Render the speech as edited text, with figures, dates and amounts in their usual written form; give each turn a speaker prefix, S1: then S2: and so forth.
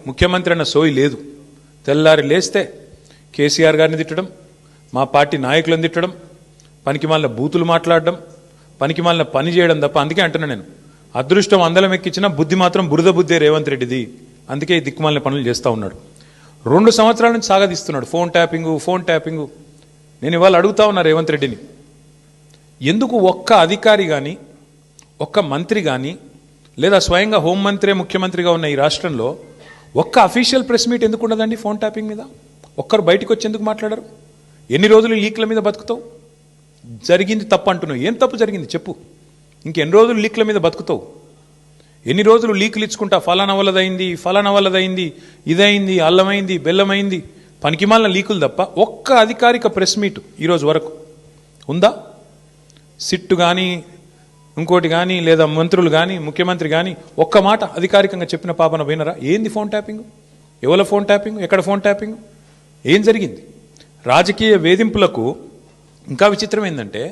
S1: ముఖ్యమంత్రి అన్న సోయి లేదు. తెల్లారి లేస్తే కేసీఆర్ గారిని తిట్టడం, మా పార్టీ నాయకులను తిట్టడం, పనికిమాలిన బూతులు మాట్లాడడం, పనికిమాలిన పని చేయడం తప్ప. అందుకే అంటున్నా నేను, అదృష్టం అందలం ఎక్కించిన బుద్ధి మాత్రం బురద బుద్ధే రేవంత్ రెడ్డిది. అందుకే ఈ దిక్కుమాలిన పనులు చేస్తూ ఉన్నాడు. 2 సంవత్సరాల నుంచి సాగదీస్తున్నాడు ఫోన్ ట్యాపింగు. నేను ఇవాళ అడుగుతా ఉన్నా రేవంత్ రెడ్డిని, ఎందుకు ఒక్క అధికారి కానీ ఒక్క మంత్రి కానీ లేదా స్వయంగా హోంమంత్రి ముఖ్యమంత్రిగా ఉన్న ఈ రాష్ట్రంలో ఒక్క అఫీషియల్ ప్రెస్ మీట్ ఎందుకు ఉండదండి ఫోన్ ట్యాపింగ్ మీద? ఒక్కరు బయటకు వచ్చి ఎందుకు మాట్లాడరు? ఎన్ని రోజులు లీక్ల మీద బతుకుతావు? జరిగింది తప్పు అంటున్నావు, ఏం తప్పు జరిగింది చెప్పు. ఇంకెన్ని రోజులు లీక్ల మీద బతుకుతావు? ఎన్ని రోజులు లీకులు ఇచ్చుకుంటా ఫలానా వల్లదైంది, ఇదైంది, అల్లమైంది, బెల్లమైంది, పనికిమాలిన లీకులు తప్ప ఒక్క అధికారిక ప్రెస్ మీట్ ఈరోజు వరకు ఉందా? సిట్టు కానీ ఇంకోటి కానీ లేదా మంత్రులు కానీ ముఖ్యమంత్రి కానీ ఒక్క మాట అధికారికంగా చెప్పిన పాపన పోయినరా? ఏంది ఫోన్ ట్యాపింగ్? ఎవరి ఫోన్ ట్యాపింగ్? ఎక్కడ ఫోన్ ట్యాపింగ్? ఏం జరిగింది? రాజకీయ వేధింపులకు ఇంకా విచిత్రం ఏంటంటే